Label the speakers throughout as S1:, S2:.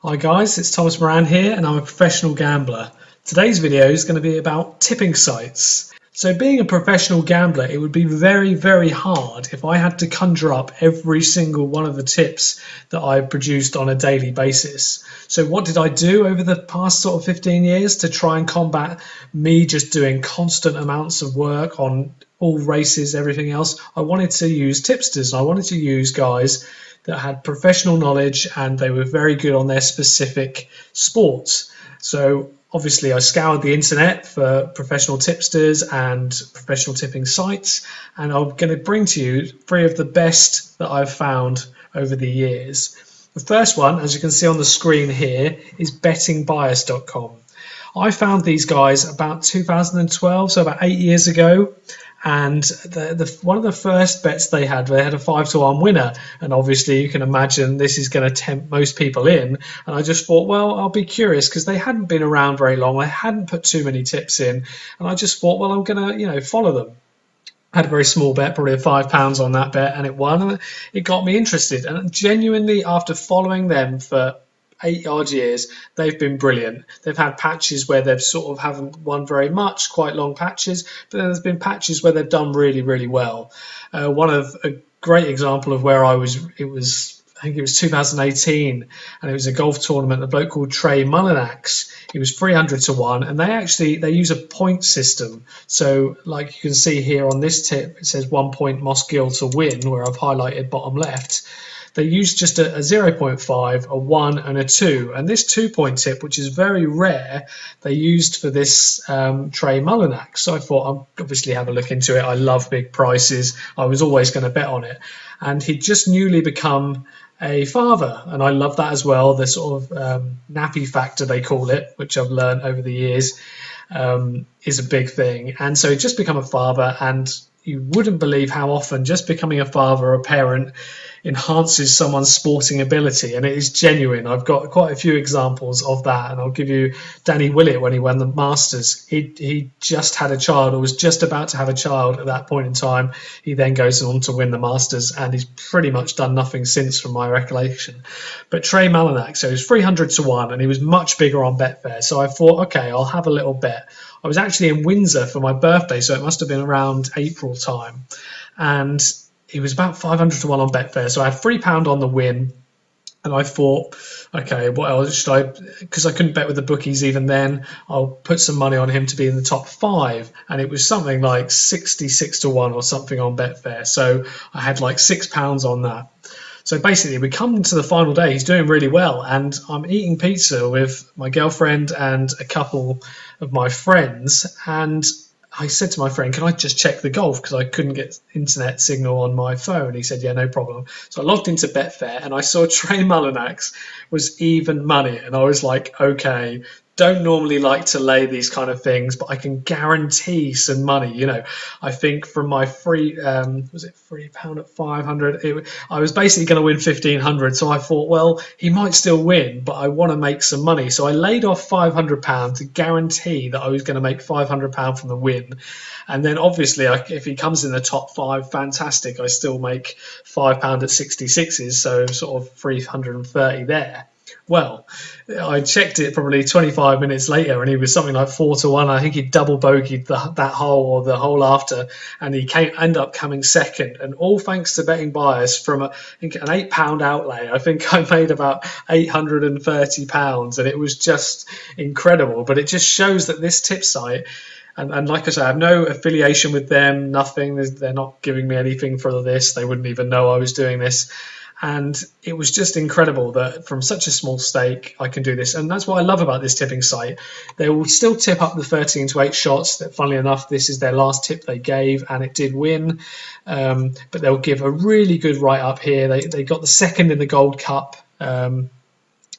S1: Hi guys, it's Thomas Moran here and I'm a professional gambler. Today's video is going to be about tipping sites. So being a professional gambler, it would be very hard if I had to conjure up every single one of the tips that I produced on a daily basis. So what did I do over the past sort of 15 years to try and combat me just doing constant amounts of work on all races, everything else? I wanted to use tipsters and I wanted to use guys that had professional knowledge and they were very good on their specific sports. So obviously I scoured the internet for professional tipsters and professional tipping sites, and I'm going to bring to you 3 of the best that I've found over the years. The first one, as you can see on the screen here, is bettingbias.com. I found these guys about 2012, so about 8 years ago. And one of the first bets they had a 5-to-1 winner, and obviously you can imagine this is going to tempt most people in. And I just thought, well, I'll be curious because they hadn't been around very long. I hadn't put too many tips in, and I just thought, well, I'm going to follow them. I had a very small bet, probably £5 on that bet, and it won. And it got me interested. And genuinely, after following them for 8 odd years, they've been brilliant. They've had patches where they've sort of haven't won very much, quite long patches, but then there's been patches where they've done really well. A great example of where I think it was 2018, and it was a golf tournament. A bloke called Trey Mullinax. He was 300-to-1, and they use a point system. So, like you can see here on this tip, it says 1 point Moss Gill to win, where I've highlighted bottom left. They used just a 0.5, a 1 and a 2. And this 2-point tip, which is very rare, they used for this Trey Mullinax. So I thought I'll obviously have a look into it. I love big prices. I was always going to bet on it. And he'd just newly become a father, and I love that as well. The sort of nappy factor, they call it, which I've learned over the years, is a big thing. And so he'd just become a father, and you wouldn't believe how often just becoming a father or a parent enhances someone's sporting ability, and it is genuine. I've got quite a few examples of that, and I'll give you Danny Willett when he won the Masters. He just had a child, or was just about to have a child at that point in time. He then goes on to win the Masters, and he's pretty much done nothing since, from my recollection. But Trey Mullinax, so he was 300-to-1, and he was much bigger on Betfair. So I thought, okay, I'll have a little bet. I was actually in Windsor for my birthday, so it must have been around April time, and he was about 500-to-1 on Betfair. So I had £3 on the win, and I thought, okay, what else should I? Because I couldn't bet with the bookies even then. I'll put some money on him to be in the top 5, and it was something like 66-to-1 or something on Betfair. So I had like £6 on that. So basically, we come to the final day. He's doing really well, and I'm eating pizza with my girlfriend and a couple of my friends, and I said to my friend, can I just check the golf, because I couldn't get internet signal on my phone. He said, yeah, no problem. So I logged into Betfair, and I saw Trey Mullinax was even money, and I was like, okay, don't normally like to lay these kind of things, but I can guarantee some money. I think from my was it £3 at 500? I was basically going to win 1,500. So I thought, well, he might still win, but I want to make some money. So I laid off £500 to guarantee that I was going to make £500 from the win. And then obviously, if he comes in the top 5, fantastic. I still make £5 at 66s, so sort of 330 there. Well, I checked it probably 25 minutes later, and he was something like 4-to-1. I think he double bogeyed that hole, or the hole after, and he ended up coming second. And all thanks to Betting Bias, from I think an £8 outlay, I think I made about £830, and it was just incredible. But it just shows that this tip site, and like I say, I have no affiliation with them, nothing. They're not giving me anything for this. They wouldn't even know I was doing this. And it was just incredible that from such a small stake, I can do this. And that's what I love about this tipping site. They will still tip up the 13-to-8 shots. That, funnily enough, this is their last tip they gave, and it did win. But they'll give a really good write-up here. They got the second in the Gold Cup,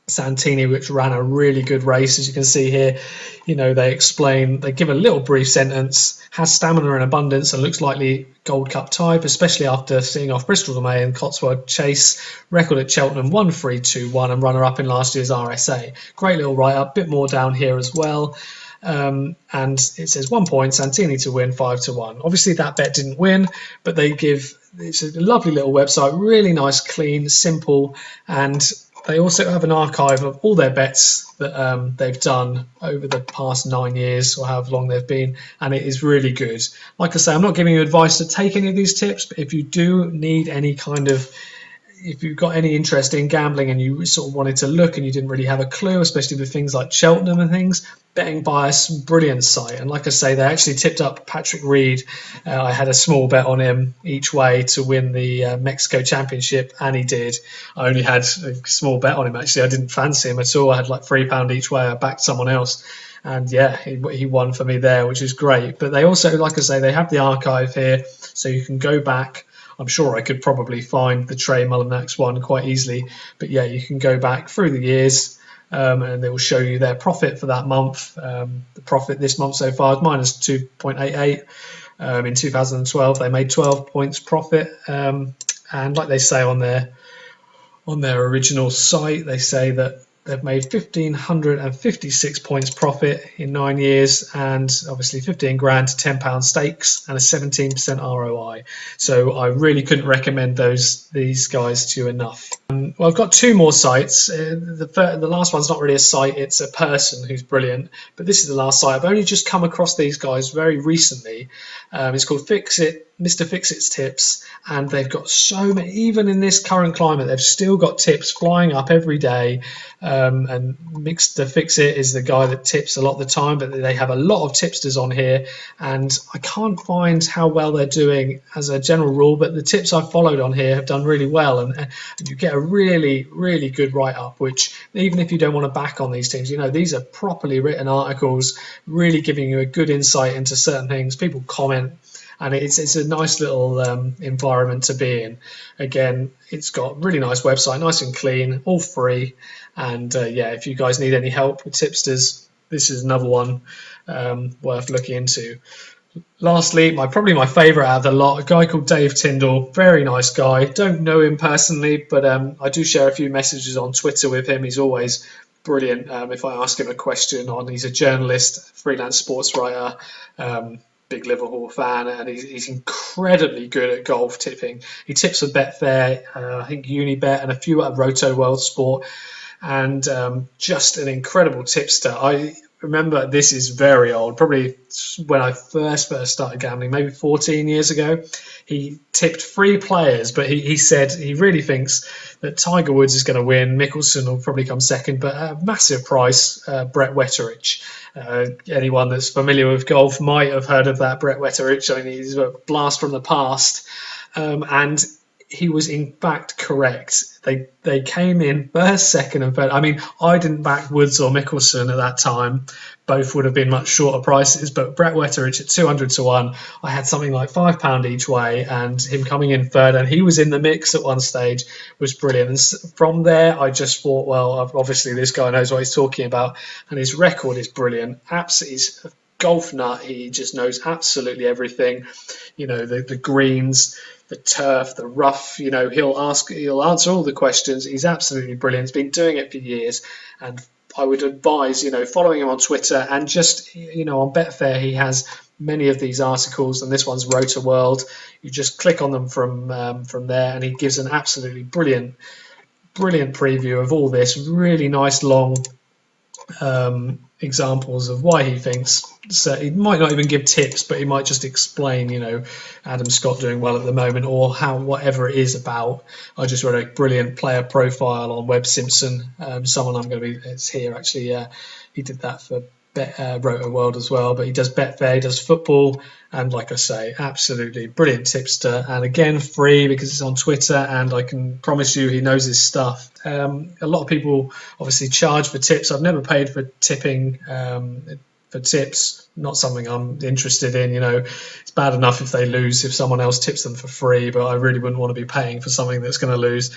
S1: Santini, which ran a really good race. As you can see here, they give a little brief sentence, has stamina and abundance, and looks likely Gold Cup type, especially after seeing off Bristol May and Cotswold Chase. Record at Cheltenham 1-3-2-1, and runner-up in last year's RSA. Great little write-up, bit more down here as well. And it says 1 point, Santini to win 5-to-1. Obviously that bet didn't win, but it's a lovely little website, really nice, clean, simple, and They also have an archive of all their bets that they've done over the past 9 years or however long they've been, and it is really good. Like I say, I'm not giving you advice to take any of these tips, but if you do need any kind of, if you've got any interest in gambling and you sort of wanted to look and you didn't really have a clue, especially with things like Cheltenham and things, Betting Bias, brilliant site. And like I say, they actually tipped up Patrick Reed. I had a small bet on him each way to win the Mexico Championship, and he did. I only had a small bet on him, actually. I didn't fancy him at all. I had like £3 each way. I backed someone else. And yeah, he won for me there, which is great. But they also, like I say, they have the archive here, so you can go back. I'm sure I could probably find the Trey Mullinax one quite easily. But yeah, you can go back through the years and they will show you their profit for that month. The profit this month so far is minus 2.88. In 2012, they made 12 points profit. And like they say on their original site, they say that they've made 1,556 points profit in 9 years, and obviously 15 grand to £10 stakes and a 17% ROI. So I really couldn't recommend these guys to you enough. Well, I've got two more sites. The last one's not really a site, it's a person who's brilliant, but this is the last site. I've only just come across these guys very recently. It's called Mr. Fixit's Tips, and they've got so many, even in this current climate, they've still got tips flying up every day. And Mr. Fixit is the guy that tips a lot of the time, but they have a lot of tipsters on here, and I can't find how well they're doing as a general rule, but the tips I've followed on here have done really well, and you get a really, really good write-up, which even if you don't want to back on these teams, you know, these are properly written articles, really giving you a good insight into certain things. People comment, and it's a nice little environment to be in. Again, it's got really nice website, nice and clean, all free. And yeah, if you guys need any help with tipsters, this is another one worth looking into. Lastly, probably my favourite out of the lot, a guy called Dave Tyndall, very nice guy. Don't know him personally, but I do share a few messages on Twitter with him. He's always brilliant. If I ask him a question he's a journalist, freelance sports writer, big Liverpool fan, and he's incredibly good at golf tipping. He tips for Betfair, I think Unibet, and a few at Roto World Sport, and just an incredible tipster. I remember, this is very old, probably when I first started gambling, maybe 14 years ago. He tipped 3 players, but he said he really thinks that Tiger Woods is going to win, Mickelson will probably come second, but at a massive price, Brett Wetterich. Anyone that's familiar with golf might have heard of that Brett Wetterich. I mean, he's a blast from the past, and he was in fact correct. They came in first, second, and third. I mean, I didn't back Woods or Mickelson at that time. Both would have been much shorter prices, but Brett Wetterich at 200 to 1, I had something like £5 each way, and him coming in third, and he was in the mix at one stage, was brilliant. And from there, I just thought, well, obviously this guy knows what he's talking about, and his record is brilliant. He's a golf nut. He just knows absolutely everything. You know, the greens, the turf, the rough, you know, he'll answer all the questions. He's absolutely brilliant. He's been doing it for years, and I would advise, you know, following him on Twitter, and just, you know, on Betfair he has many of these articles, and this one's Rotor World. You just click on them from there, and he gives an absolutely brilliant preview of all this. Really nice long examples of why he thinks. So he might not even give tips, but he might just explain, you know, Adam Scott doing well at the moment, or whatever it is about. I just read a brilliant player profile on Webb Simpson, someone I'm going to be, it's here actually, he did that for Roto World as well, but he does Betfair, he does football, and like I say, absolutely brilliant tipster, and again free because it's on Twitter, and I can promise you he knows his stuff. A lot of people obviously charge for tips. I've never paid for tipping, for tips, not something I'm interested in. You know, it's bad enough if they lose, if someone else tips them for free, but I really wouldn't want to be paying for something that's going to lose.